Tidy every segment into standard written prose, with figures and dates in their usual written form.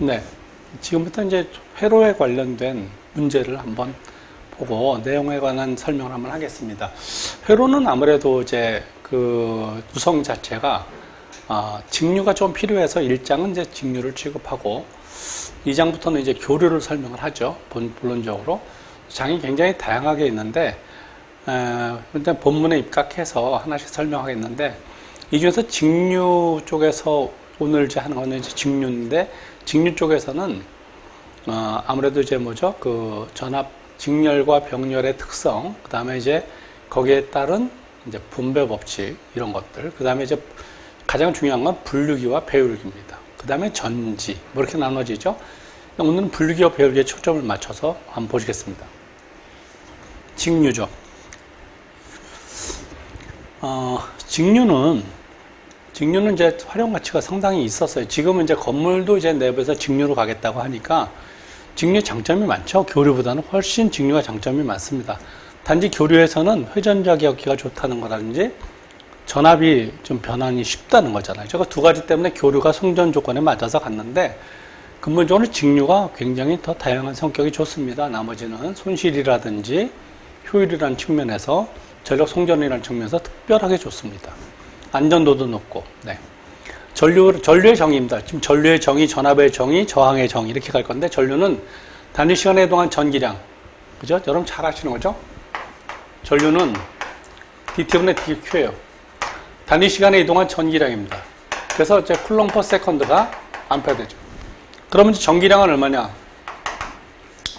네. 지금부터 이제 회로에 관련된 문제를 한번 보고 내용에 관한 설명을 한번 하겠습니다. 회로는 아무래도 이제 그 구성 자체가 직류가 좀 필요해서 1장은 이제 직류를 취급하고 2장부터는 이제 교류를 설명을 하죠. 본론적으로. 장이 굉장히 다양하게 있는데, 일단 본문에 입각해서 하나씩 설명하겠는데, 이 중에서 직류 쪽에서 오늘 이제 하는 거는 이제 직류인데, 직류 쪽에서는, 아무래도 이제 뭐죠? 그 전압, 직렬과 병렬의 특성, 그 다음에 이제 거기에 따른 이제 분배 법칙, 이런 것들, 그 다음에 이제 가장 중요한 건 분류기와 배율기입니다. 그 다음에 전지, 뭐 이렇게 나눠지죠? 오늘은 분류기와 배율기에 초점을 맞춰서 한번 보시겠습니다. 직류죠. 직류는 이제 활용 가치가 상당히 있었어요. 지금은 이제 건물도 이제 내부에서 직류로 가겠다고 하니까 직류 장점이 많죠. 교류보다는 훨씬 직류가 장점이 많습니다. 단지 교류에서는 회전자기가 좋다는 거라든지 전압이 좀 변환이 쉽다는 거잖아요. 제가 두 가지 때문에 교류가 성전 조건에 맞아서 갔는데 근본적으로 직류가 굉장히 더 다양한 성격이 좋습니다. 나머지는 손실이라든지 효율이라는 측면에서 전력 송전이라는 측면에서 특별하게 좋습니다. 안전도도 높고, 네. 전류의 정의입니다. 지금 전류의 정의, 전압의 정의, 저항의 정의 이렇게 갈 건데 전류는 단위 시간에 이동한 전기량, 그죠? 여러분 잘 아시는 거죠? 전류는 dT분의 dQ예요. 단위 시간에 이동한 전기량입니다. 그래서 이제 쿨롱 퍼 세컨드가 암페어 되죠. 그러면 이제 전기량은 얼마냐?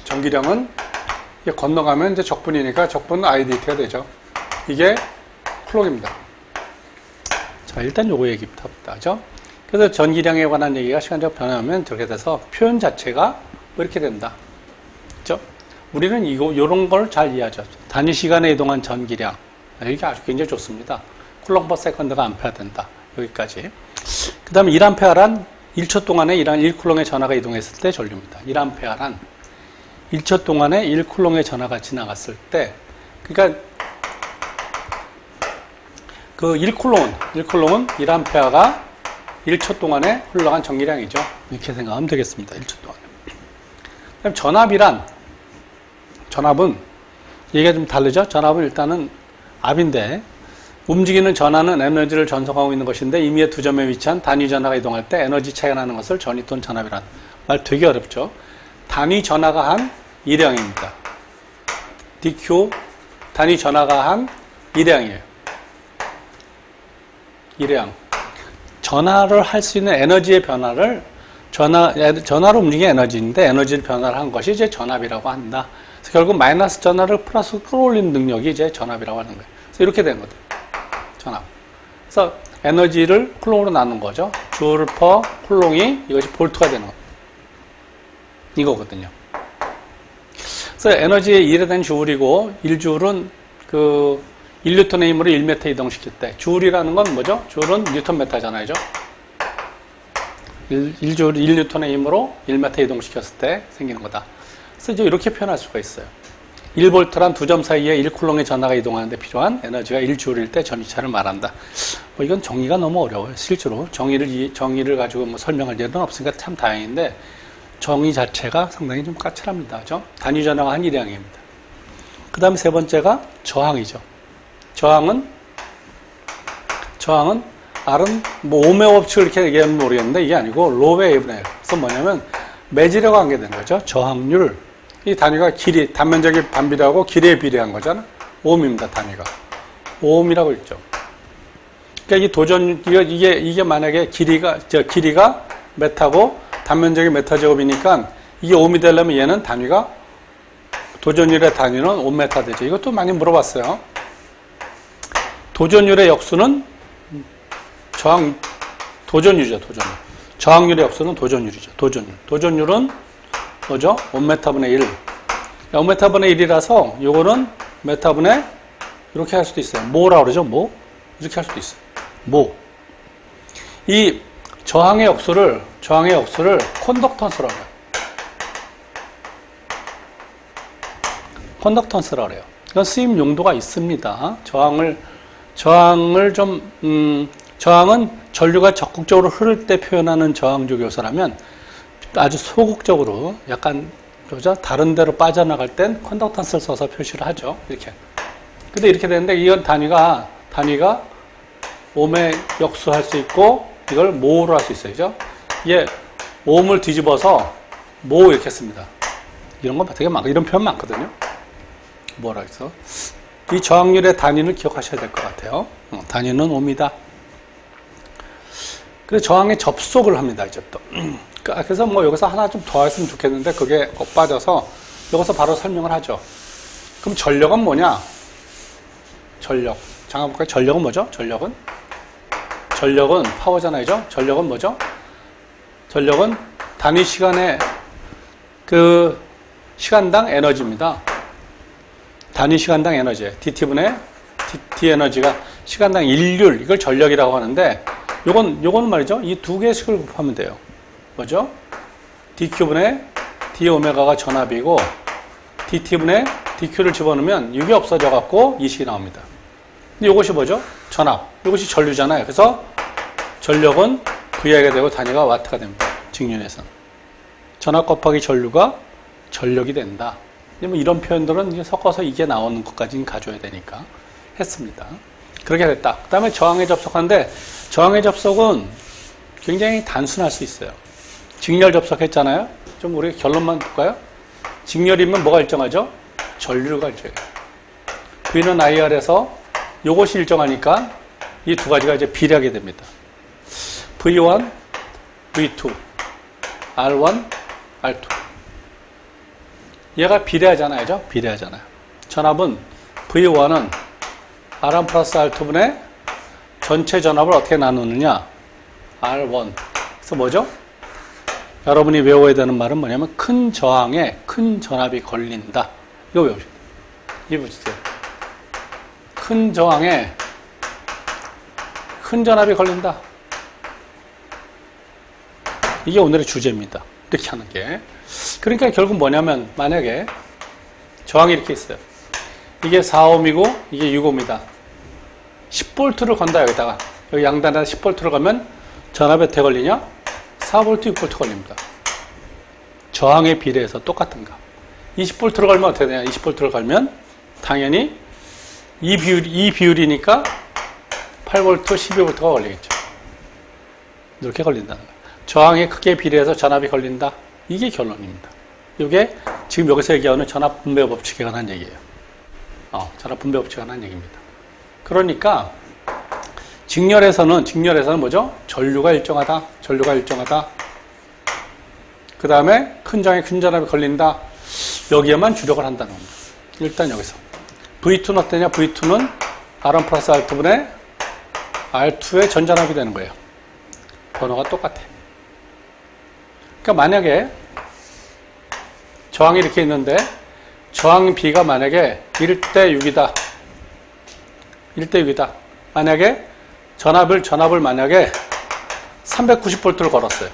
전기량은 건너가면 이제 적분이니까 적분 IDT가 되죠. 이게 쿨롱입니다. 자, 일단 요거 얘기부터 하죠. 그래서 전기량에 관한 얘기가 시간적 변화하면 저렇게 돼서 표현 자체가 이렇게 된다. 그죠? 우리는 요런 걸 잘 이해하죠. 단위 시간에 이동한 전기량. 이게 아주 굉장히 좋습니다. 쿨롱 퍼 세컨드가 암페어 된다. 여기까지. 그 다음에 1암페어란 1초 동안에 1쿨롱의 전하가 이동했을 때 전류입니다. 1암페어란 1초 동안에 1쿨롱의 전하가 지나갔을 때, 그러니까 그 1쿨롱은 1암페어가 1초 동안에 흘러간 전기량이죠. 이렇게 생각하면 되겠습니다. 1초 동안에. 그다음 전압은 얘기가 좀 다르죠. 전압은 일단은 압인데 움직이는 전하는 에너지를 전송하고 있는 것인데 임의의 두 점에 위치한 단위 전하가 이동할 때 에너지 차이가 나는 것을 전위 또는 전압이란 말 되게 어렵죠. 단위 전하가 한 일량입니다. dQ 단위 전하가 한 일량이에요. 일량. 전하를 할 수 있는 에너지의 변화를 전하로 움직이는 에너지인데 에너지를 변화를 한 것이 이제 전압이라고 한다. 그래서 결국 마이너스 전하를 플러스 끌어올리는 능력이 이제 전압이라고 하는 거예요. 그래서 이렇게 된 거죠. 전압. 그래서 에너지를 쿨롱으로 나눈 거죠. 줄 퍼 쿨롱이 이것이 볼트가 되는 거. 이거거든요. 그래서 에너지의 1에 대한 주울이고 1주울은 그 1뉴턴의 힘으로 1m 이동시킬 때 주울이라는 건 뭐죠? 주울은 뉴턴 메타잖아요. 1주울 1뉴턴의 힘으로 1m 이동시켰을 때 생기는 거다. 그래서 이제 이렇게 표현할 수가 있어요. 1볼트란 두 점 사이에 1쿨롱의 전하가 이동하는데 필요한 에너지가 1주울일 때 전위차를 말한다. 이건 정의가 너무 어려워요. 실제로 정의를 가지고 뭐 설명할 일은 없으니까 참 다행인데 정의 자체가 상당히 좀 까칠합니다. 그죠? 단위 전하가 한 일량입니다. 그 다음 세 번째가 저항이죠. 저항은 R은 뭐 오메 법칙을 이렇게 얘기하면 모르겠는데 이게 아니고 로의 A분의 1. 그래서 뭐냐면 매질에 관계된 거죠. 저항률. 이 단위가 길이, 단면적이 반비례하고 길이에 비례한 거잖아. 오음입니다, 단위가. 오음이라고 있죠. 그러니까 이게 만약에 길이가 메타고 단면적이 메타 제곱이니까 이게 오음이 되려면 얘는 단위가 도전율의 단위는 5m 되죠. 이것도 많이 물어봤어요. 도전율의 역수는 도전율이죠, 도전율. 저항률의 역수는 도전율이죠, 도전율. 도전율은 뭐죠? 5m분의 1. 5m분의 1이라서 요거는 메타분의 이렇게 할 수도 있어요. 모라고 그러죠, 모? 이렇게 할 수도 있어요. 모. 이 저항의 역수를 컨덕턴스라고 해요. 컨덕턴스라고 해요. 이건 쓰임 용도가 있습니다. 저항은 전류가 적극적으로 흐를 때 표현하는 저항적 요소라면 아주 소극적으로 약간 그죠? 다른 데로 빠져나갈 땐 컨덕턴스를 써서 표시를 하죠. 이렇게. 근데 이렇게 되는데 이건 단위가 옴에 역수할 수 있고 이걸 모로 할 수 있어요. 그죠? 이게 옴을 뒤집어서 모 이렇게 씁니다. 이런 건 되게 이런 표현 많거든요. 뭐라 해서 이 저항률의 단위는 기억하셔야 될 것 같아요. 단위는 옴이다. 그래서 저항에 접속을 합니다. 이제 또. 그래서 뭐 여기서 하나 좀 더 했으면 좋겠는데 그게 빠져서 여기서 바로 설명을 하죠. 그럼 전력은 뭐냐? 전력. 잠깐 볼까요? 전력은 뭐죠? 전력은 파워잖아요. 전력은 뭐죠? 전력은 단위 시간의 그 시간당 에너지입니다. 단위 시간당 에너지. dt분의 dt 에너지가 시간당 일률. 이걸 전력이라고 하는데 요건 말이죠. 이 두 개씩을 곱하면 돼요. 뭐죠? dq분의 d오메가가 전압이고 dt분의 dq를 집어넣으면 이게 없어져 갖고 이식이 나옵니다. 근데 이것이 뭐죠? 전압. 이것이 전류잖아요. 그래서 전력은 V가 되고 단위가 와트가 됩니다. 직륜에서는. 전압 곱하기 전류가 전력이 된다. 뭐 이런 표현들은 섞어서 이게 나오는 것까지는 가져야 되니까 했습니다. 그렇게 됐다. 그 다음에 저항에 접속하는데 저항의 접속은 굉장히 단순할 수 있어요. 직렬 접속했잖아요. 좀 우리 결론만 볼까요? 직렬이면 뭐가 일정하죠? 전류가 일정해요. V는 IR에서 요것이 일정하니까 이 두 가지가 이제 비례하게 됩니다. V1, V2, R1, R2. 얘가 비례하잖아요. 비례하잖아요. 전압은 V1은 R1 플러스 R2분의 전체 전압을 어떻게 나누느냐? R1. 그래서 뭐죠? 여러분이 외워야 되는 말은 뭐냐면 큰 저항에 큰 전압이 걸린다. 이거 외우셔야 돼요. 이거 보세요. 큰 저항에 큰 전압이 걸린다. 이게 오늘의 주제입니다. 이렇게 하는 게. 그러니까 결국 뭐냐면 만약에 저항이 이렇게 있어요. 이게 4옴이고 이게 6옴이다. 10V를 건다 여기다가. 여기 양단에다 10V를 가면 전압에 어떻게 걸리냐? 4V, 6V 걸립니다. 저항에 비례해서 똑같은 값. 20V를 걸면 어떻게 되냐? 20V를 걸면 당연히 이 비율이니까 8V, 12V가 걸리겠죠. 이렇게 걸린다는 거예요. 저항의 크기에 비례해서 전압이 걸린다. 이게 결론입니다. 이게 지금 여기서 얘기하는 전압 분배 법칙에 관한 얘기예요. 전압 분배 법칙에 관한 얘기입니다. 그러니까 직렬에서는 뭐죠? 전류가 일정하다. 그 다음에 큰 저항에 큰 전압이 걸린다. 여기에만 주력을 한다는 겁니다. 일단 여기서 V2는 어떠냐? V2는 R1 플러스 R2분의 R2의 전전압이 되는 거예요. 번호가 똑같아. 그러니까 만약에 저항이 이렇게 있는데 저항 B가 만약에 1대 6이다. 1대 6이다. 만약에 전압을 만약에 390V를 걸었어요.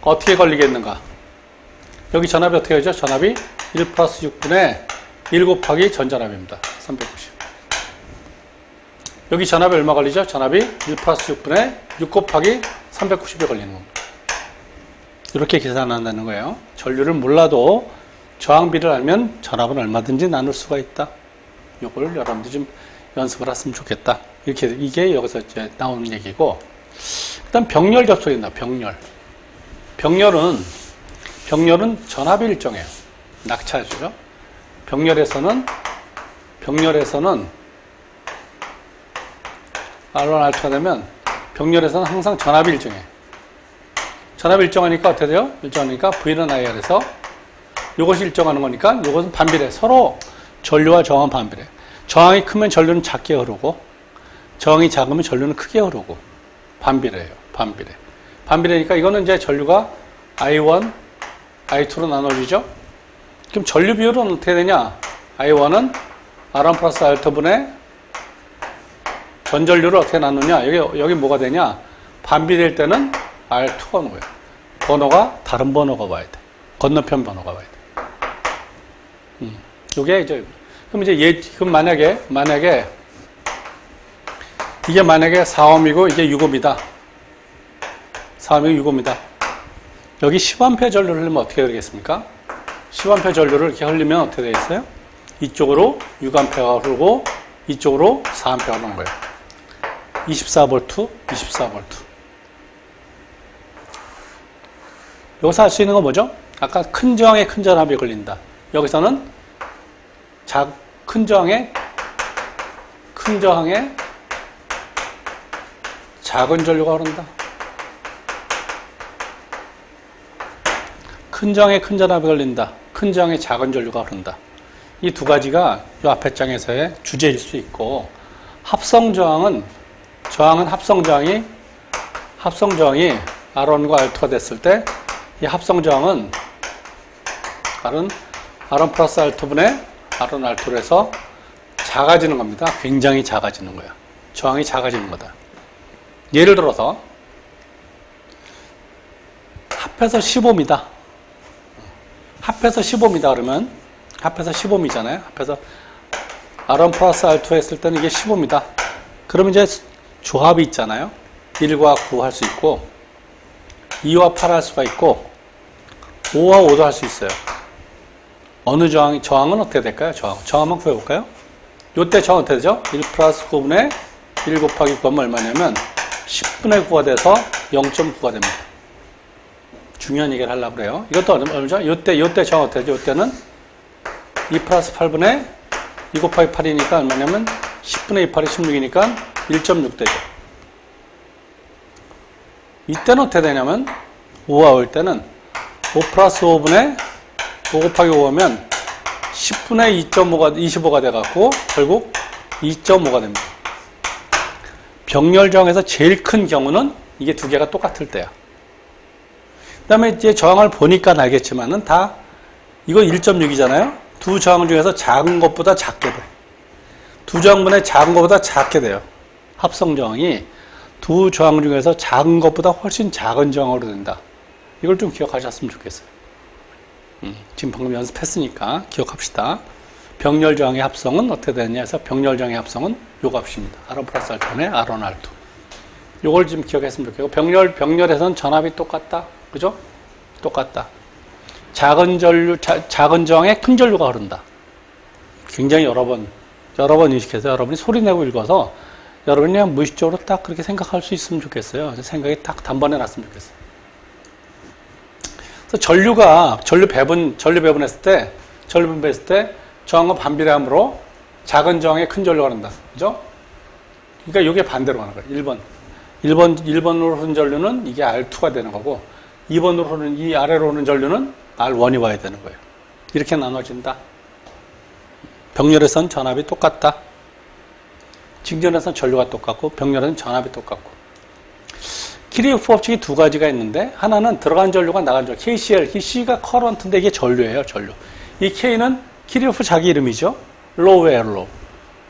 어떻게 걸리겠는가? 여기 전압이 어떻게 되죠? 전압이 1 플러스 6분의 1 곱하기 전전압입니다. 390. 여기 전압이 얼마 걸리죠? 전압이 1 플러스 6분의 6 곱하기 390이 걸리는 겁니다. 이렇게 계산한다는 거예요. 전류를 몰라도 저항비를 알면 전압은 얼마든지 나눌 수가 있다. 이걸 여러분들 좀 연습을 했으면 좋겠다. 이게 여기서 이제 나오는 얘기고. 일단 병렬 접속이다. 병렬은 전압이 일정해요. 낙차죠. 병렬에서는 R1, R2가 되면 병렬에서는 항상 전압이 일정해. 전압이 일정하니까 어떻게 돼요? 일정하니까 V는 IR에서 이것이 일정하는 거니까 이것은 반비례. 서로 전류와 저항은 반비례. 저항이 크면 전류는 작게 흐르고 저항이 작으면 전류는 크게 흐르고 반비례예요. 반비례니까 이거는 이제 전류가 I1, I2로 나눠지죠. 그럼 전류 비율은 어떻게 되냐? I1은 R1 플러스 R2분의 전전류를 어떻게 나누냐? 여기 뭐가 되냐? 반비례일 때는 R2가 오는 거예요. 번호가 다른 번호가 와야 돼. 건너편 번호가 와야 돼. 요게 이제 그럼 만약에 이게 만약에 4옴이고 이게 6옴이다. 4옴이고 6옴이다. 여기 10A 전류를 흘리면 어떻게 되겠습니까? 10A 전류를 이렇게 흘리면 어떻게 되겠어요? 이쪽으로 6A가 흐르고 이쪽으로 4A가 흐르는 거예요. 24V, 24V. 여기서 할 수 있는 건 뭐죠? 아까 큰 저항에 큰 전압이 걸린다. 여기서는 큰 저항에 작은 전류가 흐른다. 큰 저항에 큰 전압이 걸린다. 큰 저항에 작은 전류가 흐른다. 이 두 가지가 이 앞에 장에서의 주제일 수 있고, 합성 저항은 합성 저항이 R1과 R2가 됐을 때 이 합성 저항은 R1 플러스 R2분의 R1 R2로 해서 작아지는 겁니다. 굉장히 작아지는 거야. 저항이 작아지는 거다. 예를 들어서 합해서 15입니다. 합해서 15입니다. 그러면 합해서 15이잖아요. 합해서 R1 플러스 R2 했을 때는 이게 15입니다. 그러면 이제 조합이 있잖아요. 1과 9 할 수 있고 2와 8 할 수가 있고 5와 5도 할 수 있어요. 어느 저항은 어떻게 될까요? 저항 한번 구해볼까요? 이때 저항 어떻게 되죠? 1 플러스 9분의 1 곱하기 9하면 얼마냐면 10분의 9가 돼서 0.9가 됩니다. 중요한 얘기를 하려고 그래요. 이것도 얼마죠? 이때 저항 어떻게 되죠? 이때는 2 플러스 8분의 2 곱하기 8이니까 얼마냐면 10분의 2 8이 16이니까 1.6 되죠. 이때는 어떻게 되냐면 5와 5일 때는 5 플러스 5분의 5 곱하기 5하면 10분의 2.5가 25가 돼갖고 결국 2.5가 됩니다. 병렬 저항에서 제일 큰 경우는 이게 두 개가 똑같을 때야. 그 다음에 이제 저항을 보니까 알겠지만은 다 이거 1.6이잖아요. 두 저항 중에서 작은 것보다 작게 돼. 두 저항분의 작은 것보다 작게 돼요. 합성 저항이 두 저항 중에서 작은 것보다 훨씬 작은 저항으로 된다. 이걸 좀 기억하셨으면 좋겠어요. 지금 방금 연습했으니까 기억합시다. 병렬 저항의 합성은 어떻게 되느냐 해서 병렬 저항의 합성은 요 값입니다. R1 플러스 R2네 R1 R2. 요걸 지금 기억했으면 좋겠고, 병렬에서는 전압이 똑같다. 그죠? 똑같다. 작은 저항에 큰 전류가 흐른다. 굉장히 여러 번 인식해서 여러분이 소리 내고 읽어서 여러분이 그냥 무의식적으로 딱 그렇게 생각할 수 있으면 좋겠어요. 생각이 딱 단번에 났으면 좋겠어요. 그래서 전류 배분했을 때 저항과 반비례함으로 작은 저항에 큰 전류가 흐른다. 그죠? 그러니까 이게 반대로 가는 거예요. 1번으로 흐르는 전류는 이게 R2가 되는 거고, 2번으로 흐르는 이 아래로 흐르는 전류는 R1이 와야 되는 거예요. 이렇게 나눠진다. 병렬에서는 전압이 똑같다. 직전에서는 전류가 똑같고, 병렬에서는 전압이 똑같고. 키르호프 법칙이 두 가지가 있는데, 하나는 들어간 전류가 나간 전류, KCl, 이 C가 커런트인데 이게 전류예요, 전류. 이 K는 키르호프 자기 이름이죠. 로우예요, 로우.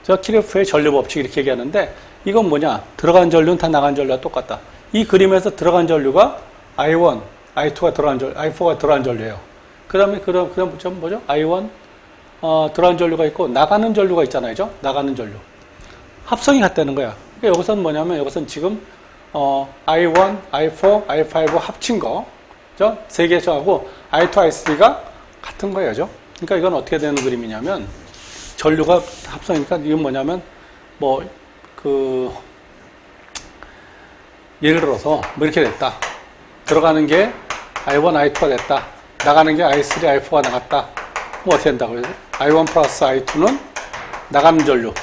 저 키르호프의 전류 법칙 이렇게 얘기하는데, 이건 뭐냐? 들어간 전류는 다 나간 전류와 똑같다. 이 그림에서 들어간 전류가 I1, I2가 들어간 전류, I4가 들어간 전류예요. 그 다음에 뭐죠? I1, 들어간 전류가 있고, 나가는 전류가 있잖아요, 그죠? 나가는 전류. 합성이 같다는 거야. 그러니까 여기서는 뭐냐면, 여기서는 지금, I1, I4, I5 합친 거, 그죠? 세 개 저하고, I2, I3가 같은 거예요, 그죠? 그러니까 이건 어떻게 되는 그림이냐면, 전류가 합성이니까, 이건 뭐냐면, 예를 들어서, 이렇게 됐다. 들어가는 게 I1, I2가 됐다. 나가는 게 I3, I4가 나갔다. 어떻게 된다고 그러죠? I1 플러스 I2는 나가는 전류.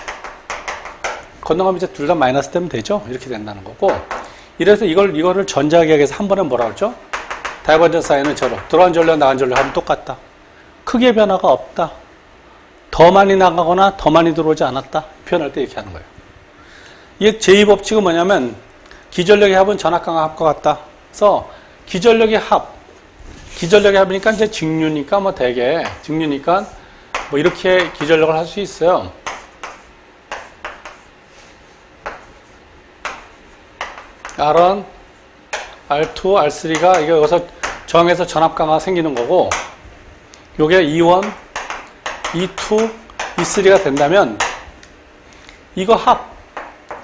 건너가면 이제 둘 다 마이너스 되면 되죠? 이렇게 된다는 거고. 이래서 이거를 전자기학에서 한 번에 뭐라 그러죠? 다이버전스 사인은 들어간 전류와 나간 전류 하면 똑같다. 크게 변화가 없다. 더 많이 나가거나 더 많이 들어오지 않았다. 표현할 때 이렇게 하는 거예요. 이게 제2법칙은 뭐냐면, 기전력의 합은 전압강하 합과 같다. 그래서 기전력의 합이니까 이제 직류니까 직류니까 이렇게 기전력을 할 수 있어요. R1, R2, R3가 이게 여기서 저항에서 전압 강화가 생기는 거고, 요게 E1, E2, E3가 된다면 이거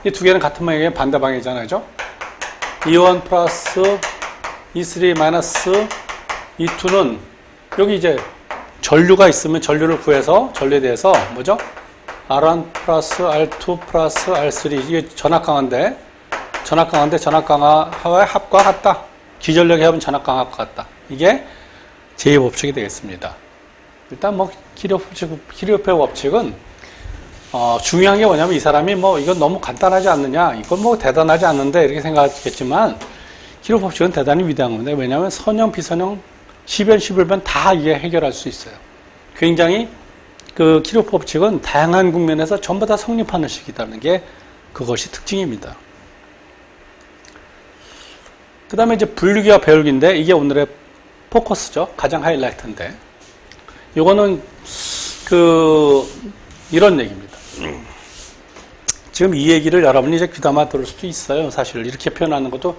이 두 개는 같은 방향이에요. 반대 방향이잖아요. 그죠? E1 플러스 E3 마이너스 E2는 여기 이제 전류가 있으면 전류를 구해서 전류에 대해서 뭐죠? R1 플러스 R2 플러스 R3 이게 전압강화인데 전압강화와의 합과 같다. 기전력의 합은 전압강화와 같다. 이게 제2법칙이 되겠습니다. 일단 뭐 키르호프의 법칙은 중요한 게 뭐냐면 이 사람이 뭐 이건 너무 간단하지 않느냐, 이건 뭐 대단하지 않는데 이렇게 생각하겠지만 키르호프 법칙은 대단히 위대한 겁니다. 왜냐하면 선형, 비선형, 10변, 11변 다 이게 해결할 수 있어요. 굉장히 그 키르호프 법칙은 다양한 국면에서 전부 다 성립하는 식이라는 게 그것이 특징입니다. 그 다음에 이제 분류기와 배열기인데 이게 오늘의 포커스죠. 가장 하이라이트인데 요거는 이런 얘기입니다. 지금 이 얘기를 여러분이 이제 귀담아 들을 수도 있어요. 사실 이렇게 표현하는 것도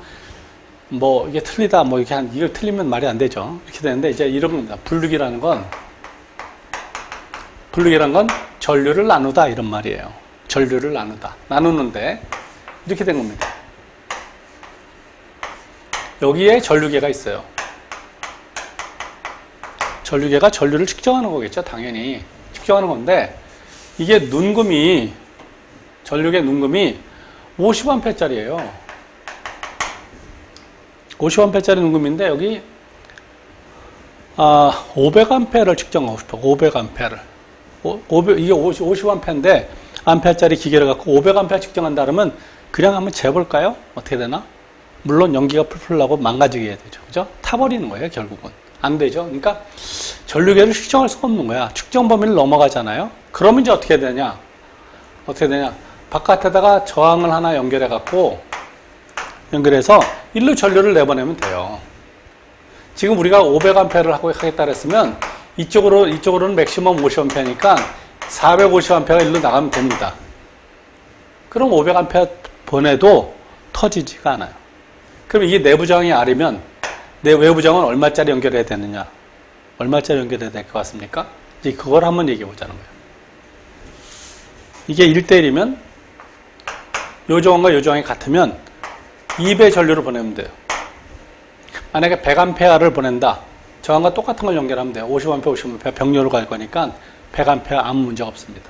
뭐 이게 틀리다 뭐 이렇게 이거 틀리면 말이 안 되죠. 이렇게 되는데 이제 이런 겁니다. 분류기라는 건 전류를 나누다 이런 말이에요. 전류를 나누는데 이렇게 된 겁니다. 여기에 전류계가 있어요. 전류계가 전류를 측정하는 거겠죠. 당연히 측정하는 건데 이게 전류계 눈금이 50A짜리예요. 50A짜리 눈금인데 여기 500A를 측정하고 싶어. 500A를. 이게 50A인데 암페어짜리 기계를 갖고 500A 측정한다 그러면 그냥 한번 재볼까요? 어떻게 되나? 물론 연기가 풀풀 나고 망가지게 해야 되죠. 그죠? 타버리는 거예요, 결국은. 안 되죠. 그러니까 전류계를 측정할 수가 없는 거야. 측정 범위를 넘어가잖아요. 그러면 이제 어떻게 되냐? 바깥에다가 저항을 하나 연결해서 일로 전류를 내보내면 돼요. 지금 우리가 500A를 하겠다 그랬으면 이쪽으로는 맥시멈 50A니까 450A가 일로 나가면 됩니다. 그럼 500A 보내도 터지지가 않아요. 그럼 이게 내부 저항이 R이면 내 외부 저항은 얼마짜리 연결해야 되느냐? 얼마짜리 연결해야 될 것 같습니까? 이제 그걸 한번 얘기해 보자는 거예요. 이게 1대1이면 요 저항과 요 저항이 같으면 2배 전류를 보내면 돼요. 만약에 100A를 보낸다. 저항과 똑같은 걸 연결하면 돼요. 50A 병렬로 갈 거니까 100A 아무 문제가 없습니다.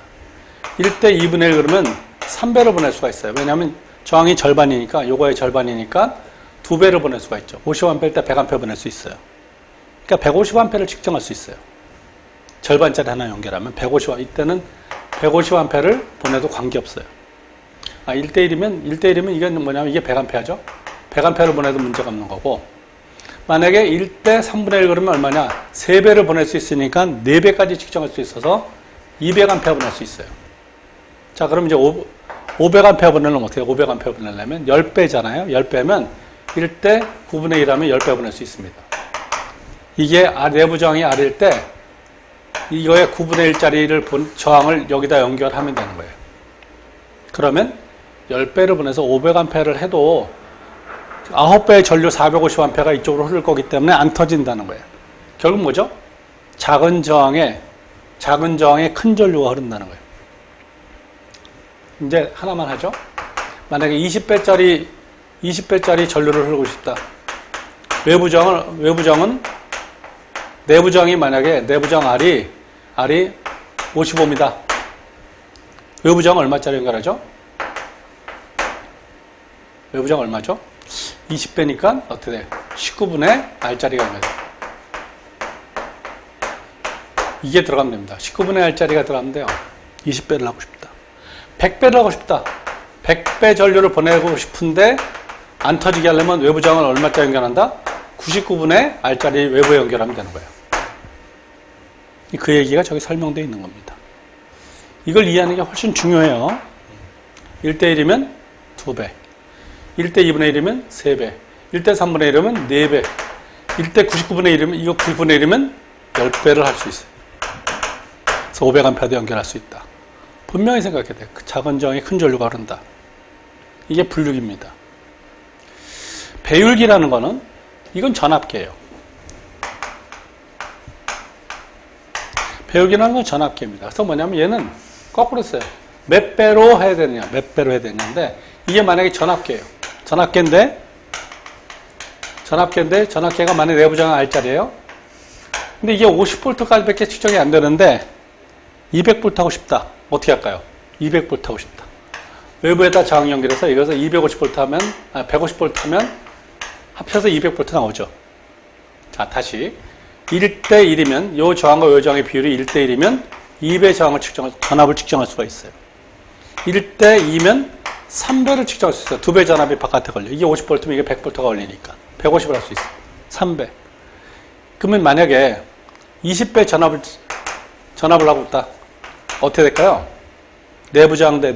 1대 2분의 1 그러면 3배를 보낼 수가 있어요. 왜냐하면 저항이 절반이니까 요거의 절반이니까 2배를 보낼 수가 있죠. 50A일 때 100A 보낼 수 있어요. 그러니까 150A를 측정할 수 있어요. 절반짜리 하나 연결하면 150A 이때는 150A를 보내도 관계없어요. 1대1이면 이건 뭐냐면 이게 100A죠. 100A를 보내도 문제가 없는 거고 만약에 1대 3분의 1 그러면 얼마냐? 3배를 보낼 수 있으니까 4배까지 측정할 수 있어서 200A 보낼 수 있어요. 자, 그럼 이제 500A 보내려면 어떻게 해요? 500A 보내려면 10배잖아요. 10배면 1대 9분의 1 하면 10배 보낼 수 있습니다. 이게 내부 저항이 R일 때 이거의 9분의 1짜리를 저항을 여기다 연결하면 되는 거예요. 그러면 10배를 보내서 500A를 해도 9배의 전류 450A가 이쪽으로 흐를 거기 때문에 안 터진다는 거예요. 결국 뭐죠? 작은 저항에 큰 전류가 흐른다는 거예요. 이제 하나만 하죠. 만약에 20배짜리 전류를 흐르고 싶다. 내부 저항이 만약에 내부 저항 R이 55입니다. 외부 저항 얼마짜리 연결하죠? 외부 저항 얼마죠? 20배니까 어떻게 돼요? 19분의 R짜리가 연결돼요. 이게 들어가면 됩니다. 19분의 R짜리가 들어가면 돼요. 20배를 하고 싶다. 100배를 하고 싶다. 100배 전류를 보내고 싶은데 안 터지게 하려면 외부 저항을 얼마짜리 연결한다? 99분의 R짜리 외부에 연결하면 되는 거예요. 그 얘기가 저기 설명되어 있는 겁니다. 이걸 이해하는 게 훨씬 중요해요. 1대1이면 2배. 1대 2분의 1이면 3배. 1대 3분의 1이면 4배. 1대 99분의 1이면 이거 9분의 1이면 10배를 할 수 있어요. 그래서 500A도 연결할 수 있다. 분명히 생각해야 돼요. 그 작은 저항에 큰 전류가 흐른다. 이게 분류기입니다. 배율기라는 거는 이건 전압계예요. 배율기라는 건 전압계입니다. 그래서 뭐냐면 얘는 거꾸로 써요. 몇 배로 해야 되느냐, 몇 배로 해야 되느냐인데 이게 만약에 전압계예요. 전압계인데 전압계인데 전압계가 만약 내부장은 R자리예요. 근데 이게 50V까지밖에 측정이 안 되는데 200V 하고 싶다. 어떻게 할까요? 200V 하고 싶다. 외부에다 저항 연결해서 이것을 250V 하면 150V 하면 합쳐서 200V 나오죠. 자, 다시 1대 1이면 요 저항과 요 저항의 비율이 1대 1이면 2배 저항을 전압을 측정할 수가 있어요. 1대 2면 3배를 측정할 수 있어요. 2배 전압이 바깥에 걸려. 이게 50V면 이게 100V가 걸리니까 150을 할 수 있어요. 3배. 그러면 만약에 20배 전압을 하고 있다. 어떻게 될까요? 내부저항 대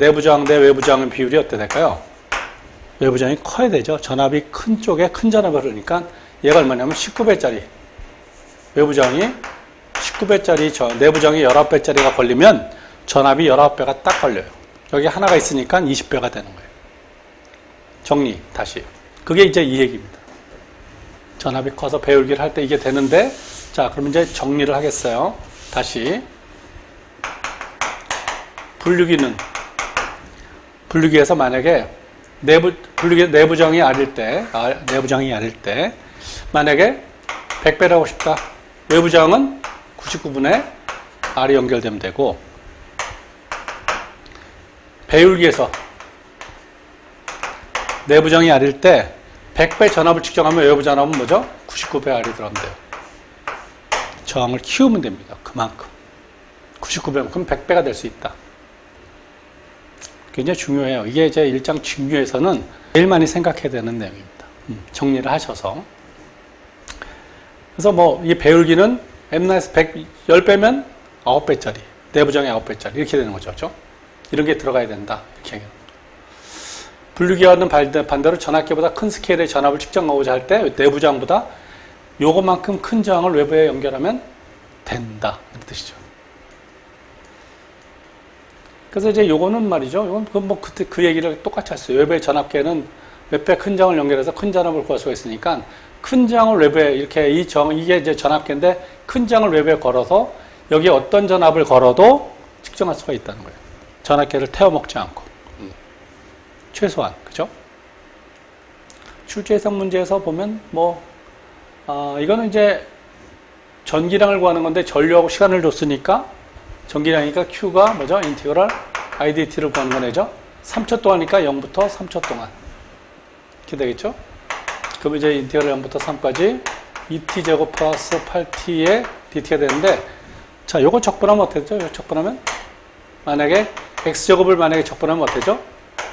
외부저항의 비율이 어떻게 될까요? 외부저항이 커야 되죠. 전압이 큰 쪽에 큰 전압을 흐르니까 얘가 얼마냐면 19배짜리. 외부저항이 19배짜리, 내부저항이 19배짜리가 걸리면 전압이 19배가 딱 걸려요. 여기 하나가 있으니까 20배가 되는 거예요. 정리, 다시. 그게 이제 이 얘기입니다. 전압이 커서 배율기를 할 때 이게 되는데, 자, 그럼 이제 정리를 하겠어요. 다시. 분류기에서 만약에 내부정이 R일 때, 내부정이 R일 때, 만약에 100배를 하고 싶다. 외부정은 99분의 R이 연결되면 되고, 배율기에서 내부정이 R일 때 100배 전압을 측정하면 외부 전압은 뭐죠? 99배 R이 들어가면 돼요. 저항을 키우면 됩니다. 그만큼. 99배만큼 100배가 될 수 있다. 굉장히 중요해요. 이게 이제 일장 직류에서는 제일 많이 생각해야 되는 내용입니다. 정리를 하셔서. 그래서 뭐, 이 배율기는 M-100, 10배면 9배짜리, 내부정이 9배짜리, 이렇게 되는 거죠. 그렇죠? 이런 게 들어가야 된다. 이렇게 얘기합니다. 분류기와는 반대로 전압계보다 큰 스케일의 전압을 측정하고자 할 때 내부저항보다 요것만큼 큰 저항을 외부에 연결하면 된다. 이런 뜻이죠. 그래서 이제 요거는 말이죠. 이건 뭐 그때 그 얘기를 똑같이 했어요. 외부의 전압계는 몇 배 큰 저항을 연결해서 큰 전압을 구할 수가 있으니까 큰 저항을 외부에 이렇게 이게 이제 전압계인데 큰 저항을 외부에 걸어서 여기 어떤 전압을 걸어도 측정할 수가 있다는 거예요. 전압계를 태워먹지 않고. 최소한, 그죠? 출제해석 문제에서 보면, 이거는 이제 전기량을 구하는 건데 전류하고 시간을 줬으니까 전기량이니까 Q가 뭐죠? 인티그럴 IDT를 구하는 거네죠? 3초 동안이니까 0부터 3초 동안. 이렇게 되겠죠? 그럼 이제 인티그럴 0부터 3까지 2t제곱 플러스 8t의 dt가 되는데, 자, 요거 적분하면 어떻게 되죠? 요거 적분하면? 만약에 x제곱을 만약에 적분하면 어떻게 되죠?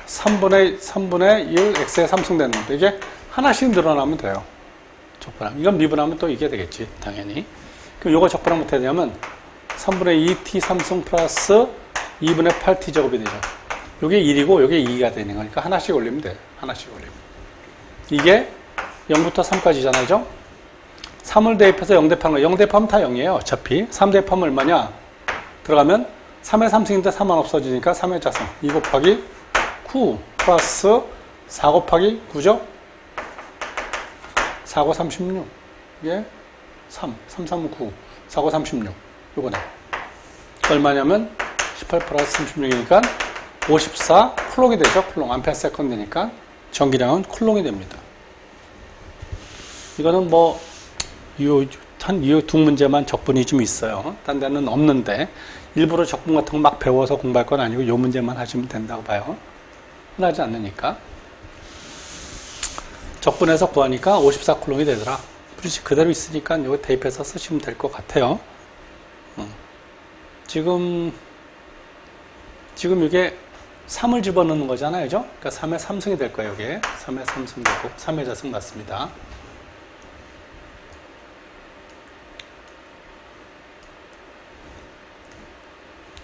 3분의 1 x의 3승되는데 이게 하나씩 늘어나면 돼요. 적분하면. 이건 미분하면 또 이게 되겠지. 당연히. 그럼 요거 적분하면 어떻게 되냐면 3분의 2t 3승 플러스 2분의 8t 제곱이 되죠. 요게 1이고 요게 2가 되는 거니까 하나씩 올리면 돼요. 하나씩 올리면. 이게 0부터 3까지잖아요. 3을 대입해서 0 대입하면 0 대입하면 다 0이에요. 어차피. 3 대입하면 얼마냐? 들어가면 3의 3승인데 3은 없어지니까 3의 자승. 2 곱하기 9 플러스 4 곱하기 9죠? 4고 36. 이게 3. 3, 3, 9. 4고 36. 요거네. 얼마냐면 18 플러스 36이니까 54 쿨롱이 되죠. 쿨롱. 암페어 세컨드니까 전기량은 쿨롱이 됩니다. 이거는 뭐, 이 두 문제만 적분이 좀 있어요. 딴 데는 없는데, 일부러 적분 같은 거 막 배워서 공부할 건 아니고, 이 문제만 하시면 된다고 봐요. 흔하지 않으니까. 적분해서 구하니까 54쿨롱이 되더라. 그렇지, 그대로 있으니까 이거 대입해서 쓰시면 될 것 같아요. 지금 이게 3을 집어넣는 거잖아요. 그죠? 그러니까 3의 3승이 될 거예요, 이게. 3의 3승 되고, 3의 자승 맞습니다.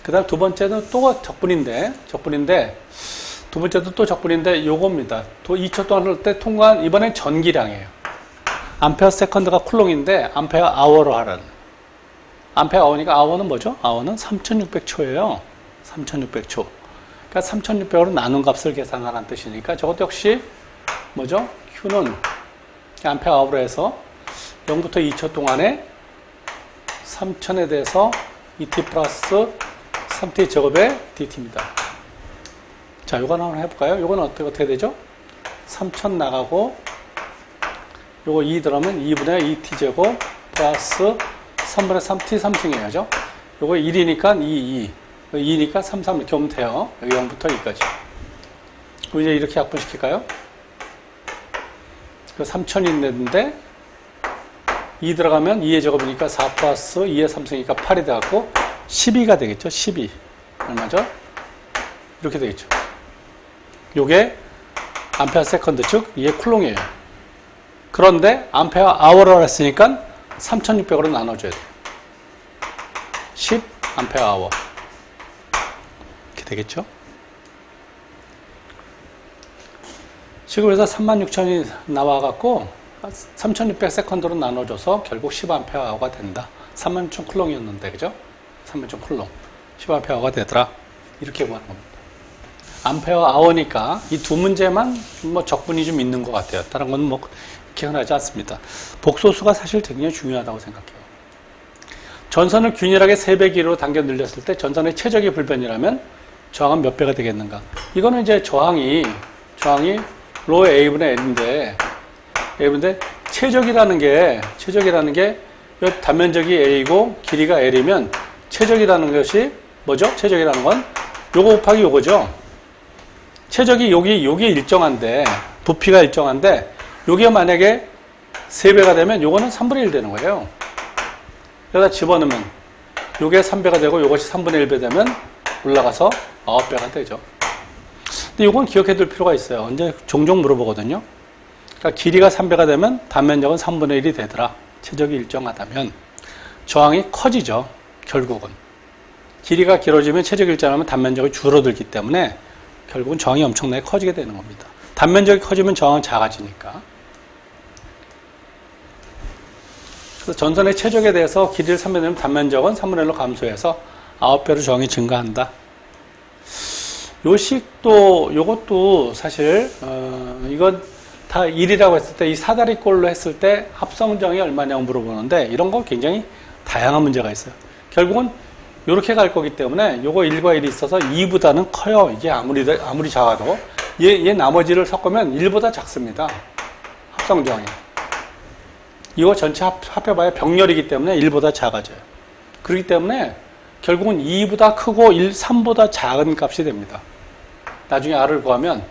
그 다음 두 번째는 또 적분인데, 두 번째도 또 적분인데, 요겁니다. 2초 동안 할 때 통과한, 이번엔 전기량이에요. 암페어 세컨드가 쿨롱인데, 암페어 아워로 하라는. 암페어 아워니까, 아워는 뭐죠? 아워는 3600초예요. 3600초. 그러니까 3600으로 나눈 값을 계산하라는 뜻이니까, 저것도 역시, 뭐죠? Q는 암페어 아워로 해서 0부터 2초 동안에 3000에 대해서 2t 플러스 3t 제곱의 dt입니다. 자, 요거 한번 해볼까요? 요거는 어떻게 되죠? 3000 나가고 요거 2 들어가면 2분의 2t 제곱 플러스 3분의 3t 3승이에요. 요거 1이니까 2, 2니까 3, 3 이렇게 오면 돼요. 여기 0부터 2까지. 이제 이렇게 약분시킬까요? 3000이 있는데 2 들어가면 2의 제곱이니까 4 플러스 2의 3승이니까 8이 돼갖고 12가 되겠죠. 12. 얼마죠? 이렇게 되겠죠. 요게 암페어 세컨드, 즉 이게 쿨롱이에요. 그런데 암페어 아워를 했으니까 3600으로 나눠줘야 돼요. 10 암페어 아워. 이렇게 되겠죠. 지금 그래서 36,000이 나와갖고 3600 세컨드로 나눠줘서 결국 10 암페어 아워가 된다. 36,000 쿨롱이었는데, 그죠? 36,000 쿨롱. 10 암페어 아워가 되더라. 이렇게 보는 겁니다. 암페어 아워니까 이 두 문제만 뭐 적분이 좀 있는 것 같아요. 다른 건 뭐 기억나지 않습니다. 복소수가 사실 굉장히 중요하다고 생각해요. 전선을 균일하게 3배 길이로 당겨 늘렸을 때 전선의 최적의 불변이라면 저항은 몇 배가 되겠는가? 이거는 이제 저항이 로 A분의 L인데 최적이라는 게 이 단면적이 A고 길이가 L이면 최적이라는 것이 뭐죠? 최적이라는 건 요거 곱하기 요거죠. 최적이 요게 일정한데 부피가 일정한데 요게 만약에 3배가 되면 요거는 3분의 1 되는 거예요. 여기다 집어넣으면 요게 3배가 되고 요것이 3분의 1배 되면 올라가서 9배가 되죠. 근데 요건 기억해 둘 필요가 있어요. 언제 종종 물어보거든요. 그러니까 길이가 3배가 되면 단면적은 3분의 1이 되더라. 최적이 일정하다면 저항이 커지죠. 결국은. 길이가 길어지면 최적이 일정하면 단면적이 줄어들기 때문에 결국은 저항이 엄청나게 커지게 되는 겁니다. 단면적이 커지면 저항은 작아지니까. 그래서 전선의 최적에 대해서 길이를 3배 되면 단면적은 3분의 1로 감소해서 9배로 저항이 증가한다. 요것도 사실 이건 다 1이라고 했을 때 이 사다리꼴로 했을 때 합성정이 얼마냐고 물어보는데 이런 거 굉장히 다양한 문제가 있어요. 결국은 이렇게 갈 거기 때문에 요거 1과 1이 있어서 2보다는 커요. 이게 아무리 작아도 얘 나머지를 섞으면 1보다 작습니다. 합성정이. 이거 전체 합해봐야 병렬이기 때문에 1보다 작아져요. 그렇기 때문에 결국은 2보다 크고 3보다 작은 값이 됩니다. 나중에 R을 구하면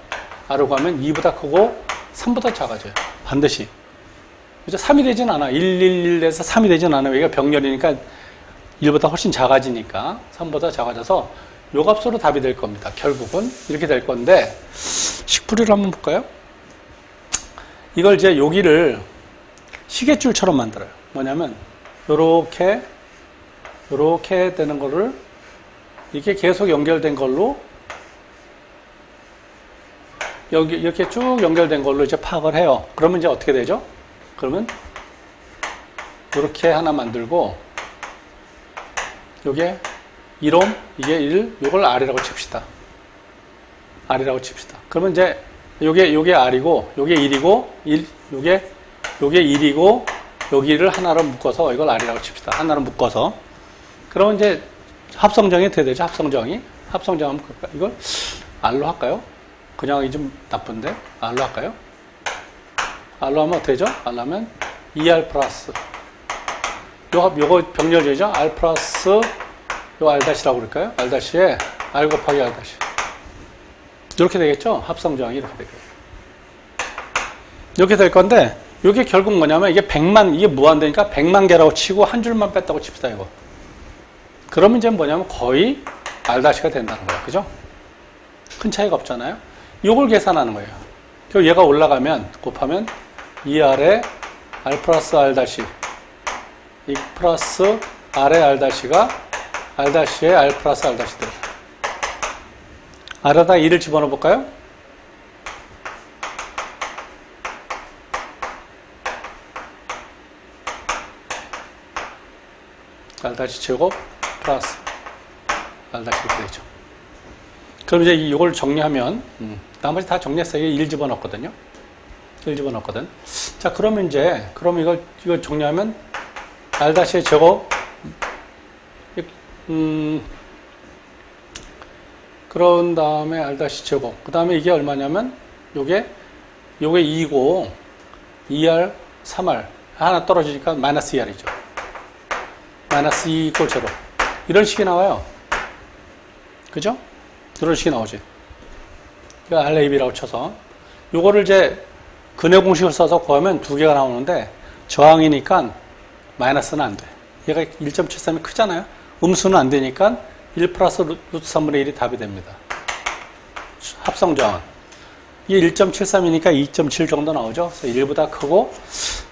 2보다 크고 3보다 작아져요. 반드시. 그죠? 3이 되진 않아. 111에서 3이 되진 않아요. 여기가 병렬이니까 1보다 훨씬 작아지니까 3보다 작아져서 요 값으로 답이 될 겁니다. 결국은 이렇게 될 건데 식풀이를 한번 볼까요? 이걸 이제 여기를 시계줄처럼 만들어요. 뭐냐면 요렇게 되는 거를 이렇게 계속 연결된 걸로 여기 이렇게 쭉 연결된 걸로 이제 파악을 해요. 그러면 이제 어떻게 되죠? 그러면 이렇게 하나 만들고 요게 1옴, 이게 1, 요걸 R이라고 칩시다. R이라고 칩시다. 그러면 이제 요게 R이고 요게 1이고 요게 1이고 여기를 하나로 묶어서 이걸 R이라고 칩시다. 하나로 묶어서. 그러면 이제 합성정이 어떻게 되죠? 합성정 하면 이걸 R로 할까요? 그냥 하기 좀 나쁜데 R로 할까요? R로 하면 어떻게 되죠? R로 하면 2R 플러스 요거 병렬이죠? R 플러스 요 R-라고 그럴까요? R-에 R 곱하기 R-. 이렇게 되겠죠? 합성정이 이렇게 되겠죠. 이렇게 될 건데 이게 결국 뭐냐면 이게 이게 무한대니까 100만 개라고 치고 한 줄만 뺐다고 칩시다. 이거. 그러면 이제 뭐냐면 거의 R-가 된다는 거예요. 그죠? 큰 차이가 없잖아요. 이걸 계산하는 거예요. 그리고 얘가 올라가면 곱하면 2R에 R 플러스 R-, 이 플러스 R의 R-가 R-에 R 플러스 R-. R에다 2를 집어넣어 볼까요? R- 제곱 플러스 R- 이렇게 되죠. 그럼 이제 이걸 정리하면 나머지 다 정리했어요. 1 집어넣었거든요. 1 집어넣었거든. 자, 그러면 이제 이걸 정리하면 R-의 제곱 그런 다음에 R- 제곱 그 다음에 이게 얼마냐면 요게 2고 2R 3R 하나 떨어지니까 마이너스 2R이죠. 마이너스 2 이꼴 제로. 이런 식이 나와요. 그죠? 이런 식이 나오지. 이거 RAB라고 쳐서. 요거를 이제 근해 공식을 써서 구하면 두 개가 나오는데 저항이니까 마이너스는 안 돼. 얘가 1.73이 크잖아요. 음수는 안 되니까 1 플러스 루트 3분의 1이 답이 됩니다. 합성 저항은. 이게 1.73이니까 2.7 정도 나오죠. 그래서 1보다 크고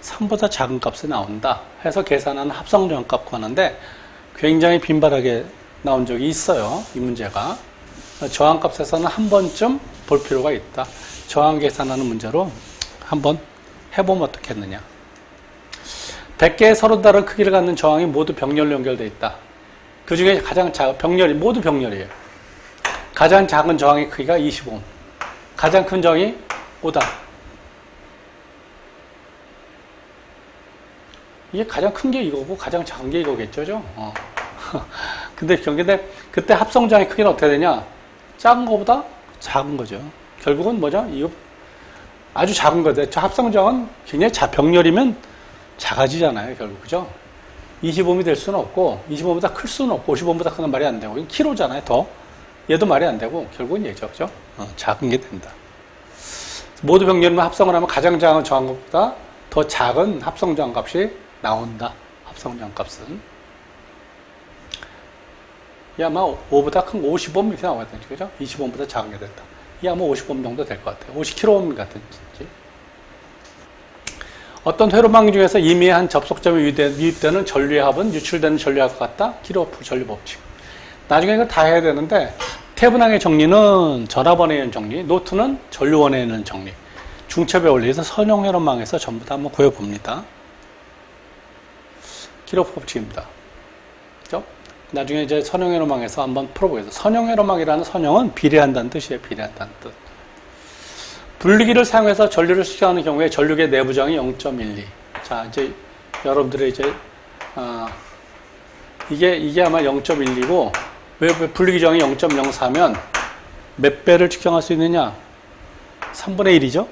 3보다 작은 값이 나온다 해서 계산하는 합성 저항 값 구하는데 굉장히 빈발하게 나온 적이 있어요. 이 문제가. 저항 값에서는 한 번쯤 볼 필요가 있다. 저항 계산하는 문제로 한번 해보면 어떻겠느냐. 100개의 서로 다른 크기를 갖는 저항이 모두 병렬로 연결되어 있다. 그 중에 가장 작은 병렬이 모두 병렬이에요. 가장 작은 저항의 크기가 25옴. 가장 큰 저항이 5다. 이게 가장 큰 게 이거고 가장 작은 게 이거겠죠. 근데 그때 합성 저항의 크기는 어떻게 되냐? 작은 거보다 작은 거죠. 결국은 뭐죠? 이거 아주 작은 거죠. 합성 저항은 굉장히 병렬이면 작아지잖아요. 결국 그죠? 25옴이 될 수는 없고 25옴보다 클 수는 없고 55옴보다 크는 말이 안 되고 이건 키로잖아요. 더 얘도 말이 안 되고 결국은 얘죠. 그죠? 작은 게 된다. 모두 병렬이면 합성을 하면 가장 작은 저항값보다 더 작은 합성 저항 값이 나온다. 합성 저항 값은 이 아마 5보다 큰 55옴 이렇게 나오거든요. 그죠? 25옴보다 작은 게 된다. 이 아마 55옴 정도 될 것 같아요. 50kΩ 같은지. 어떤 회로망 중에서 임의한 접속점에 유입되는 전류의 합은 유출되는 전류합과 같다. 키로프 전류 법칙. 나중에 이거 다 해야 되는데 태분항의 정리는 전압원에 있는 정리, 노트는 전류원에 있는 정리, 중첩의 원리에서 선형 회로망에서 전부 다 한번 구해봅니다. 키로프 법칙입니다. 그죠? 나중에 이제 선형 회로망에서 한번 풀어보겠습니다. 선형 회로망이라는 선형은 비례한다는 뜻이에요. 비례한다는 뜻. 분리기를 사용해서 전류를 측정하는 경우에 전류계 내부 저항이 0.12. 자, 이제 여러분들의 이제 이게 아마 0.12고 왜 분리기 저항이 0.04면 몇 배를 측정할 수 있느냐? 3분의 1이죠.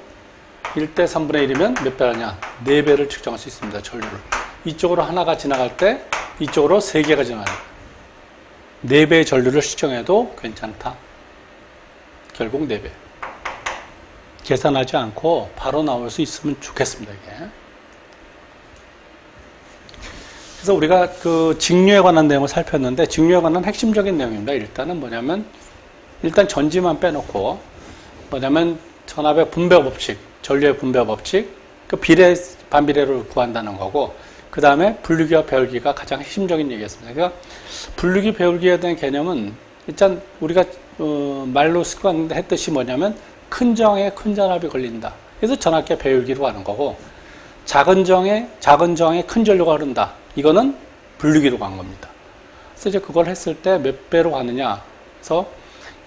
1대 3분의 1이면 몇 배냐? 4배를 측정할 수 있습니다. 전류를. 이쪽으로 하나가 지나갈 때 이쪽으로 3개가 지나가요. 4배의 전류를 측정해도 괜찮다. 결국 4배. 계산하지 않고 바로 나올 수 있으면 좋겠습니다. 이게. 그래서 우리가 그 직류에 관한 내용을 살폈는데 직류에 관한 핵심적인 내용입니다. 일단은 뭐냐면 일단 전지만 빼놓고 뭐냐면 전압의 분배 법칙, 전류의 분배 법칙, 그 비례 반비례를 구한다는 거고 그 다음에 분류기와 배울기가 가장 핵심적인 얘기였습니다. 그러니까 분류기 배울기에 대한 개념은 일단 우리가 말로 습관했듯이 뭐냐면 큰 저항에 큰 전압이 걸린다. 그래서 전압계 배율기로 가는 거고 작은 저항에 큰 전류가 흐른다. 이거는 분류기로 간 겁니다. 그래서 이제 그걸 했을 때 몇 배로 가느냐. 그래서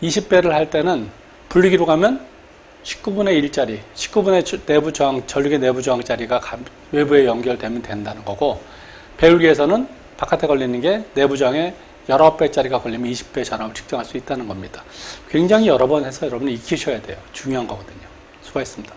20배를 할 때는 분류기로 가면 19분의 1짜리, 19분의 내부 저항, 전류계 내부 저항짜리가 외부에 연결되면 된다는 거고 배율기에서는 바깥에 걸리는 게 내부 저항에 19배짜리가 걸리면 20배 전압을 측정할 수 있다는 겁니다. 굉장히 여러 번 해서 여러분이 익히셔야 돼요. 중요한 거거든요. 수고하셨습니다.